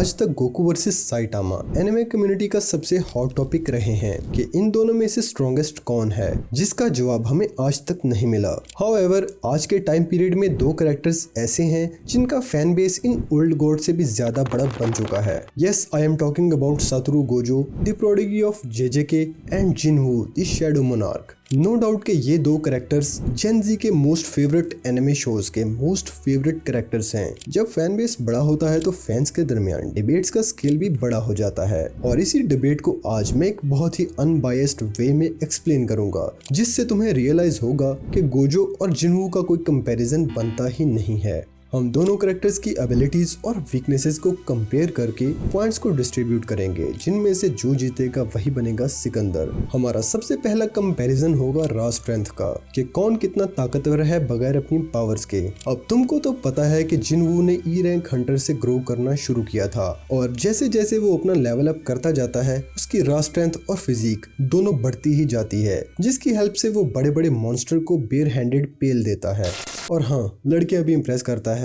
आज तक Goku versus Saitama anime community का सबसे हॉट टॉपिक रहे हैं कि इन दोनों में से स्ट्रॉन्गेस्ट कौन है, जिसका जवाब हमें आज तक नहीं मिला। हाउएवर, आज के टाइम पीरियड में दो कैरेक्टर्स ऐसे हैं जिनका fan base in old god से भी ज्यादा बड़ा बन चुका है। Yes, I am talking about Satoru Gojo, the prodigy of JJK and Jinwoo the shadow monarch. No doubt के ये दो कैरेक्टर्स जेन जी के मोस्ट फेवरेट एनिमे शोज के मोस्ट फेवरेट कैरेक्टर्स हैं। जब फैन बेस बड़ा होता है तो फैंस के दरमियान डिबेट्स का स्केल भी बड़ा हो जाता है, और इसी डिबेट को आज मैं एक बहुत ही अनबायस्ड वे में एक्सप्लेन करूंगा, जिससे तुम्हें रियलाइज होगा कि गोजो और जिनवू का कोई कंपैरिजन बनता ही नहीं है। हम दोनों कैरेक्टर्स की एबिलिटीज और वीकनेसेस को कंपेयर करके पॉइंट्स को डिस्ट्रीब्यूट करेंगे, जिनमें से जो जीतेगा वही बनेगा सिकंदर। हमारा सबसे पहला कंपैरिजन होगा रॉ स्ट्रेंथ का, कि कौन कितना ताकतवर है बगैर अपनी पावर्स के। अब तुमको तो पता है कि जिनवू ने ई रैंक हंटर से ग्रो करना शुरू किया था, और जैसे जैसे वो अपना लेवल अप करता जाता है उसकी रॉ स्ट्रेंथ और फिजिक दोनों बढ़ती ही जाती है, जिसकी हेल्प से वो बड़े बड़े मॉन्स्टर को बेयर हैंडेड पेल देता है। और हाँ, लड़कियां भी इम्प्रेस करता है।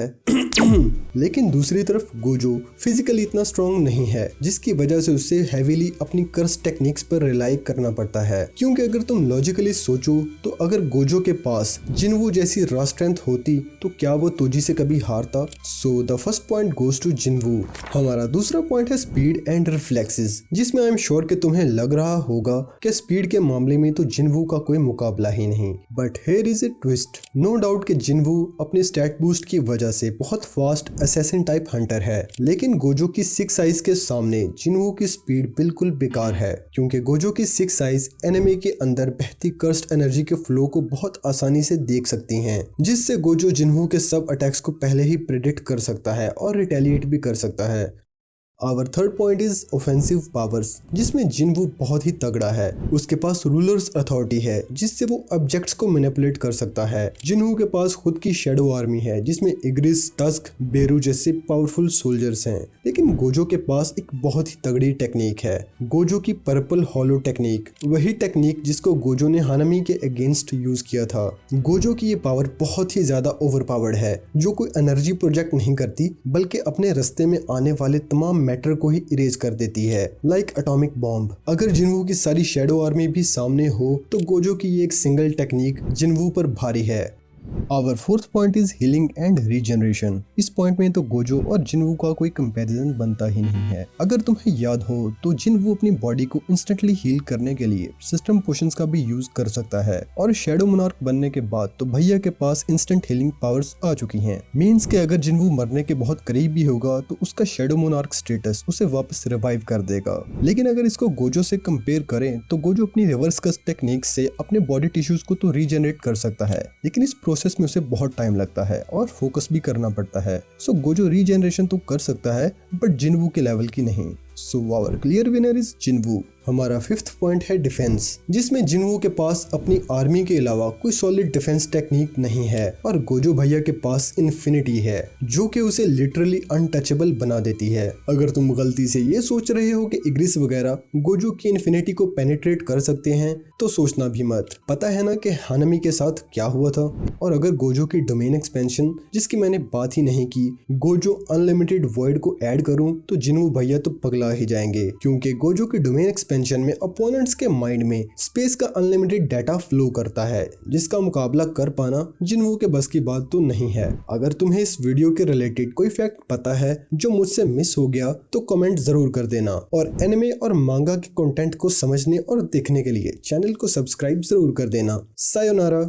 लेकिन दूसरी तरफ गोजो फिजिकली इतना स्ट्रॉन्ग नहीं है, जिसकी वजह से उसे हेवीली अपनी कर्स टेक्निक्स पर रिलाई करना पड़ता है। क्योंकि अगर तुम लॉजिकली सोचो तो अगर गोजो के पास जिनवू जैसी रॉ स्ट्रेंथ होती तो क्या वो तोजी से कभी हारता? So the first point goes to Jinwoo. हमारा दूसरा पॉइंट है स्पीड एंड रिफ्लेक्सेस, जिसमें आई एम श्योर कि तुम्हें लग रहा होगा कि स्पीड के मामले में तो जिनवू का कोई मुकाबला ही नहीं। But here is a twist. No doubt कि जिनवू अपने स्टैट बूस्ट की वजह से बहुत फास्ट असैसिन टाइप हंटर है, लेकिन गोजो की 6 साइज के सामने जिनवू की स्पीड बिल्कुल बेकार है, क्योंकि गोजो की 6 साइज एनिमे के अंदर बहती कर्स्ट एनर्जी के फ्लो को बहुत आसानी से देख सकती हैं, जिससे गोजो जिनवू के सब अटैक्स को पहले ही प्रेडिक्ट कर सकता है और रिटेलिएट भी कर सकता है। Our third point is offensive powers, जिसमें जिनवू बहुत ही तगड़ा है। उसके पास रूलर्स अथॉरिटी है, जिससे वो ऑब्जेक्ट्स को मैनिपुलेट कर सकता है। जिनवू के पास खुद की शेडो आर्मी है, जिसमें इग्रिस, टस्क, बेरू जैसे पावरफुल सोल्जर्स हैं। लेकिन गोजो के पास एक बहुत ही तगड़ी टेक्निक है, गोजो की पर्पल हॉलो टेक्निक। वही टेक्निक जिसको गोजो ने हानामी के अगेंस्ट यूज किया था। गोजो की ये पावर बहुत ही ज्यादा ओवरपावर्ड है, जो कोई एनर्जी प्रोजेक्ट नहीं करती, बल्कि अपने रास्ते में आने वाले तमाम मैटर को ही इरेज कर देती है, लाइक एटॉमिक बॉम्ब। अगर जिनवू की सारी शेडो आर्मी भी सामने हो तो गोजो की ये एक सिंगल टेक्निक जिनवू पर भारी है। Our fourth point is healing and regeneration. इस पॉइंट में तो गोजो और जिनवू का कोई कंपैरिजन बनता ही नहीं है। अगर तुम्हें याद हो तो जिनवू अपनी बॉडी को इंस्टेंटली हील करने के लिए सिस्टम पोशंस का भी यूज कर सकता है, और शैडो मोनार्क बनने के बाद तो भैया के पास इंस्टेंट हीलिंग पावर्स आ चुकी हैं। मींस के अगर जिनवू मरने के बहुत करीब भी होगा तो उसका शैडो मोनार्क स्टेटस उसे वापस रिवाइव कर देगा। लेकिन अगर इसको गोजो से कंपेयर करें तो गोजो अपनी रिवर्स कस टेक्निक से अपने बॉडी टिश्यूज को तो रीजनरेट कर सकता है, लेकिन इस प्रोसेस में उसे बहुत टाइम लगता है और फोकस भी करना पड़ता है। सो गोजो रीजनरेशन तो कर सकता है, बट जिनवू के लेवल की नहीं। So our clear winner is Jinwoo. हमारा फिफ्थ पॉइंट है डिफेंस, जिसमें जिनवू के पास अपनी आर्मी के अलावा कोई सॉलिड डिफेंस टेक्निक नहीं है, और गोजो भैया के पास इन्फिनिटी है, जो कि उसे लिटरली अनटचेबल बना देती है। अगर तुम गलती से ये सोच रहे हो कि इग्रिस वगैरह गोजो की इन्फिनिटी को पेनिट्रेट कर सकते हैं तो सोचना भी मत। पता है ना कि हानामी के साथ क्या हुआ था। और अगर गोजो की डोमेन एक्सपेंशन, जिसकी मैंने बात ही नहीं की, गोजो अनलिमिटेड वॉइड को ऐड करूं तो जिनवू भैया तो पगला ही जाएंगे, क्योंकि गोजो की डोमेन एक्सपेंशन में अपोनेंट्स के माइंड में स्पेस का अनलिमिटेड डाटा फ्लो करता है, जिसका मुकाबला कर पाना जिनवू के बस की बात तो नहीं है। अगर तुम्हें इस वीडियो के रिलेटेड कोई फैक्ट पता है जो मुझसे मिस हो गया तो कमेंट जरूर कर देना, और एनिमे और मांगा के कंटेंट को समझने और देखने के लिए चैनल को सब्सक्राइब जरूर कर देना। सायोनारा।